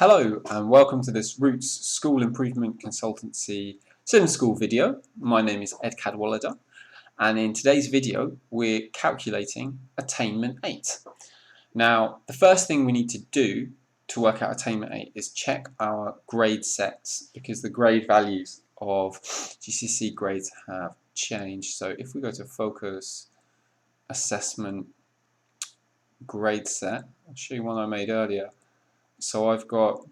Hello and welcome to this Roots School Improvement Consultancy SIMS School video. My name is Ed Cadwallader and in today's video we're calculating attainment 8. Now the first thing we need to do to work out attainment 8 is check our grade sets because the grade values of GCSE grades have changed. So if we go to Focus, Assessment, Grade Set, I'll show you one I made earlier. So I've got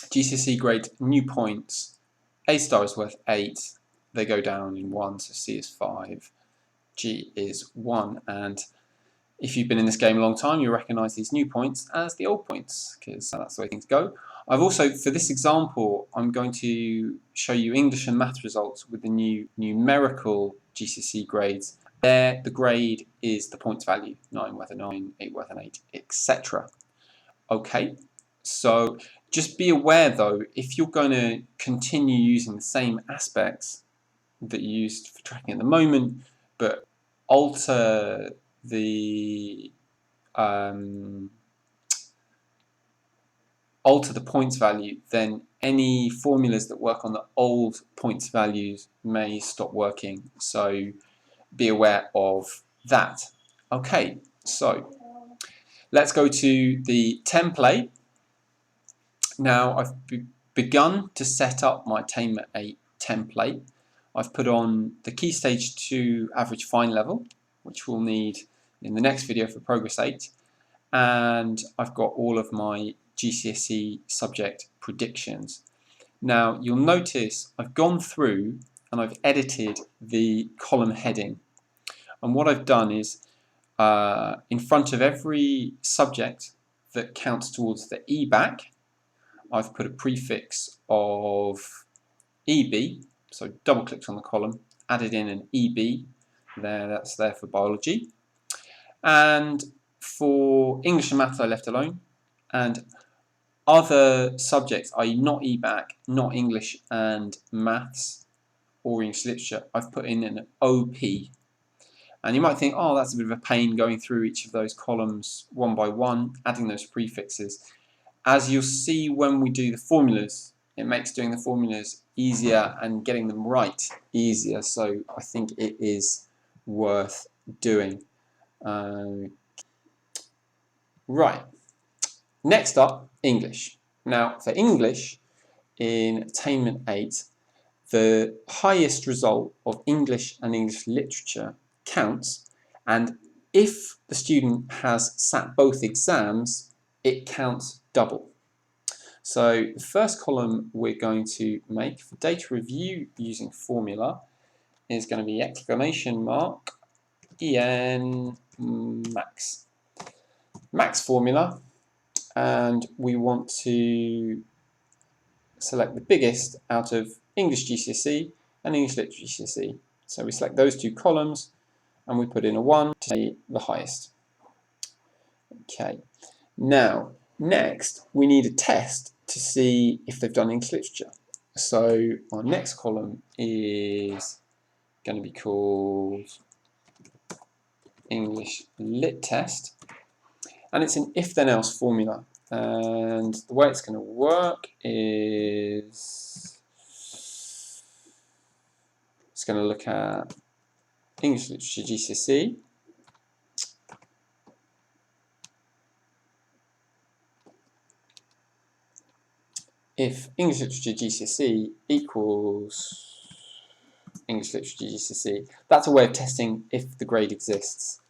GCSE grade new points. A star is worth 8. They go down in 1, so C is 5. G is 1. And if you've been in this game a long time, you'll recognise these new points as the old points, because that's the way things go. I've also, for this example, I'm going to show you English and Math results with the new numerical GCSE grades. There, the grade is the points value, 9 worth a 9, 8 worth an 8, etc. Okay, so just be aware though, if you're going to continue using the same aspects that you used for tracking at the moment, but alter the points value, then any formulas that work on the old points values may stop working. So be aware of that. Okay, so let's go to the template. Now I've begun to set up my Attainment 8 template. I've put on the Key Stage 2 average fine level, which we'll need in the next video for Progress 8. And I've got all of my GCSE subject predictions. Now you'll notice I've gone through and I've edited the column heading. And what I've done is in front of every subject that counts towards the EBAC, I've put a prefix of EB, so double clicked on the column, added in an EB, that's there for biology. And for English and Maths I left alone, and other subjects, i.e. not EBAC, not English and Maths or English Literature, I've put in an OP. And you might think, oh, that's a bit of a pain going through each of those columns one by one, adding those prefixes. As you'll see when we do the formulas, it makes doing the formulas easier and getting them right easier. So I think it is worth doing. Right. Next up, English. Now for English, in Attainment 8, the highest result of English and English Literature counts, and if the student has sat both exams, it counts double. So the first column we're going to make for data review using formula is going to be exclamation mark EN max. Max formula, and we want to select the biggest out of English GCSE and English Literature GCSE. So we select those two columns and we put in a 1 to say the highest. Okay, now next we need a test to see if they've done English Literature. So our next column is going to be called English Lit Test, and it's an if then else formula, and the way it's going to work is it's going to look at English Literature GCSE, if English Literature GCSE equals English Literature GCSE. That's a way of testing if the grade exists.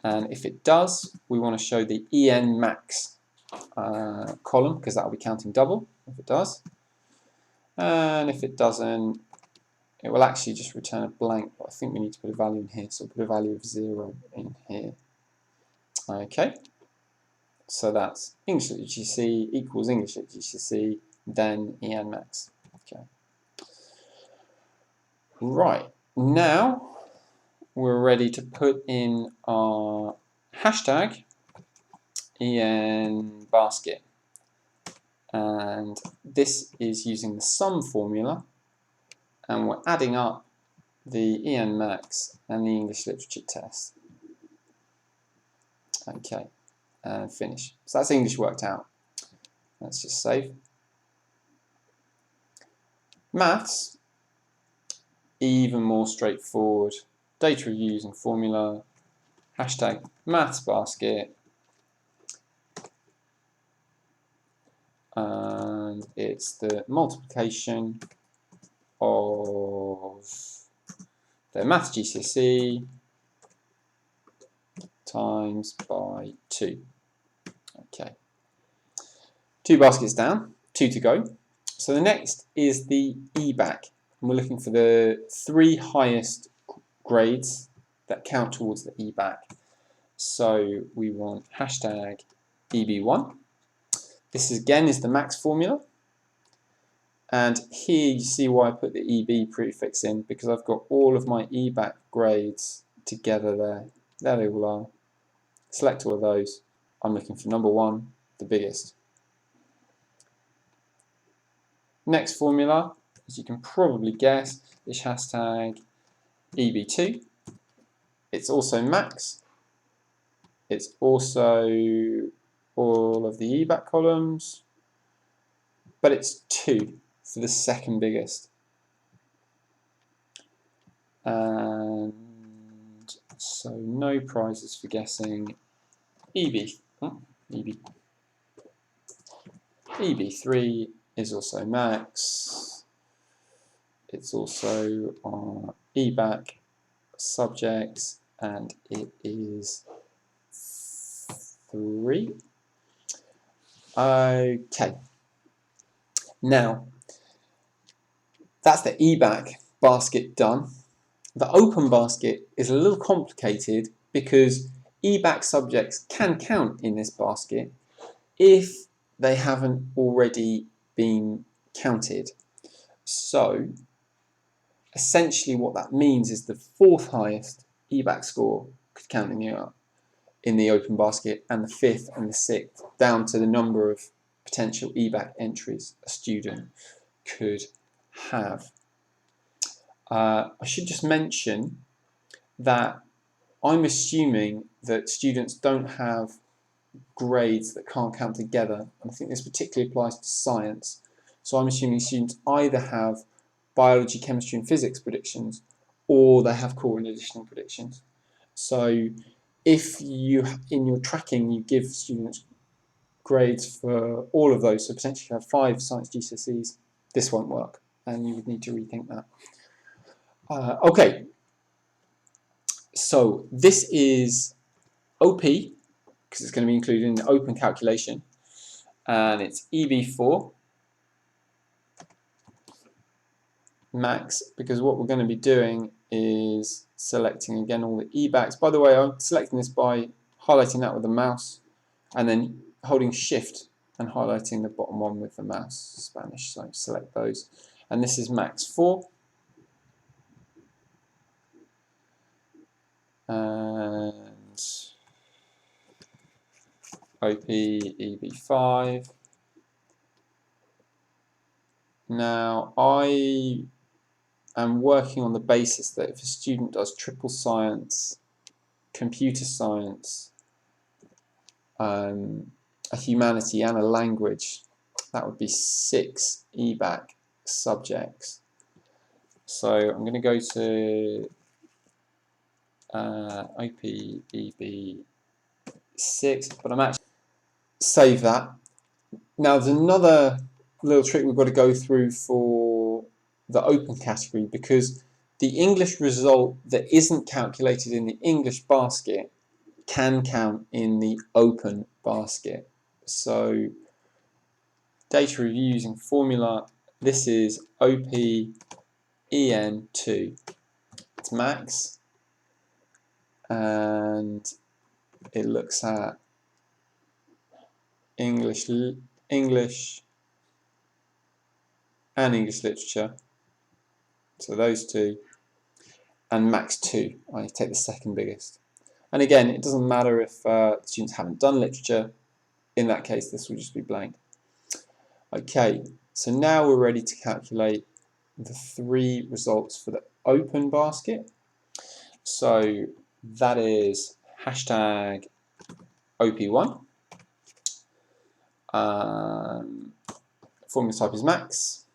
And if it does, we want to show the EN max column, because that will be counting double if it does. And if it doesn't, it will actually just return a blank, but I think we need to put a value in here, so we'll put a value of 0 in here. Okay, so that's English Literature GCSE equals English Literature GCSE, then EN max. Okay. Right, now we're ready to put in our hashtag EN basket, and this is using the sum formula, and we're adding up the EN max and the English Literature test. Okay, and finish. So that's English worked out. Let's just save. Maths, even more straightforward. Data review using formula, hashtag maths basket, and it's the multiplication of the maths GCSE times by 2. Okay, 2 baskets down, 2 to go. So the next is the EBAC, and we're looking for the 3 highest grades that count towards the EBAC. So we want hashtag EB1. This again is the max formula. And here you see why I put the EB prefix in, because I've got all of my EBAC grades together there. There they all are. Select all of those. I'm looking for number 1, the biggest. Next formula, as you can probably guess, is hashtag EB2. It's also max. It's also all of the EBAC columns, but it's 2 for the second biggest. And so no prizes for guessing EB3 is also max. It's also on EBAC subjects, and it is 3. Okay. Now, that's the EBAC basket done. The open basket is a little complicated because EBAC subjects can count in this basket if they haven't already been counted. So essentially what that means is the 4th highest EBAC score could count in the open basket, and the 5th and the 6th, down to the number of potential EBAC entries a student could have. I should just mention that I'm assuming that students don't have grades that can't count together, and I think this particularly applies to science. So I'm assuming students either have biology, chemistry and physics predictions, or they have core and additional predictions. So if you, in your tracking, you give students grades for all of those, so potentially you have 5 science GCSEs, this won't work, and you would need to rethink that. Okay, so this is OP, because it's going to be included in the open calculation, and it's EB4 max, because what we're going to be doing is selecting again all the EBACs. By the way, I'm selecting this by highlighting that with the mouse and then holding shift and highlighting the bottom one with the mouse, Spanish, so select those. And this is max 4. And OP EB5. Now I am working on the basis that if a student does triple science, computer science, a humanity and a language, that would be 6 EBAC subjects. So I'm going to go to OP EB6, but I'm actually save that. Now there's another little trick we've got to go through for the open category, because the English result that isn't calculated in the English basket can count in the open basket. So data review using formula, this is OP EN2. It's max, and it looks at English and English literature, so those 2, and max 2. I take the second biggest. And again, it doesn't matter if students haven't done literature. In that case, this will just be blank. Okay, so now we're ready to calculate the 3 results for the open basket. So that is hashtag OP1. Formula type is max,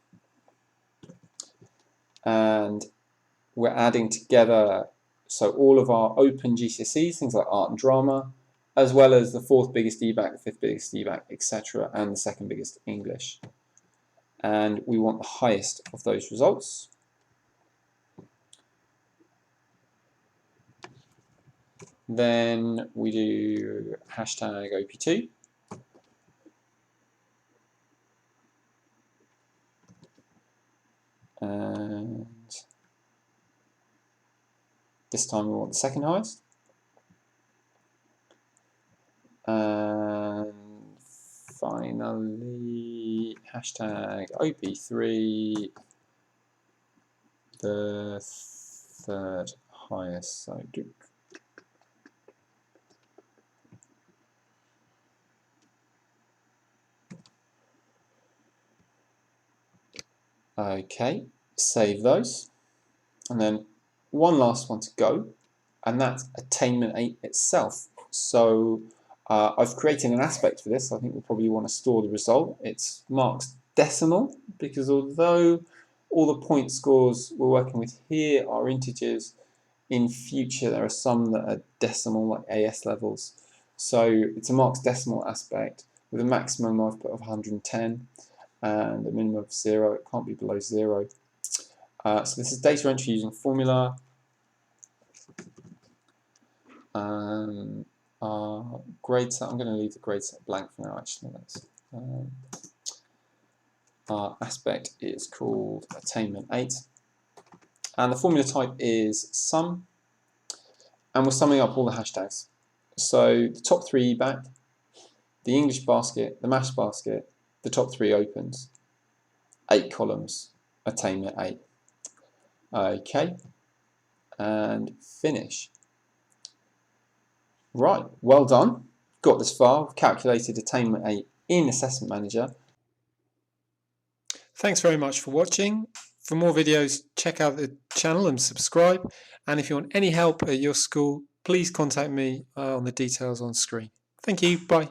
and we're adding together so all of our open GCSEs, things like art and drama, as well as the 4th biggest EBAC, the 5th biggest EBAC, etc., and the 2nd biggest English. And we want the highest of those results. Then we do hashtag OP2. And this time we want the 2nd highest. And finally, hashtag OP3, the 3rd highest. So okay, save those. And then one last one to go, and that's Attainment 8 itself. So I've created an aspect for this. I think we'll probably want to store the result. It's marked decimal, because although all the point scores we're working with here are integers, in future there are some that are decimal, like AS levels. So it's a marked decimal aspect with a maximum I've put of 110 and a minimum of 0. It can't be below 0. So this is data entry using formula. Grade set, I'm going to leave the grade set blank for now, actually. Our aspect is called Attainment 8. And the formula type is sum. And we're summing up all the hashtags. So the top 3 EBAC, the English basket, the maths basket, the top 3 opens. 8 columns, Attainment 8. Okay. And finish. Right, well done. Got this far. We've calculated Attainment 8 in Assessment Manager. Thanks very much for watching. For more videos, check out the channel and subscribe. And if you want any help at your school, please contact me on the details on screen. Thank you. Bye.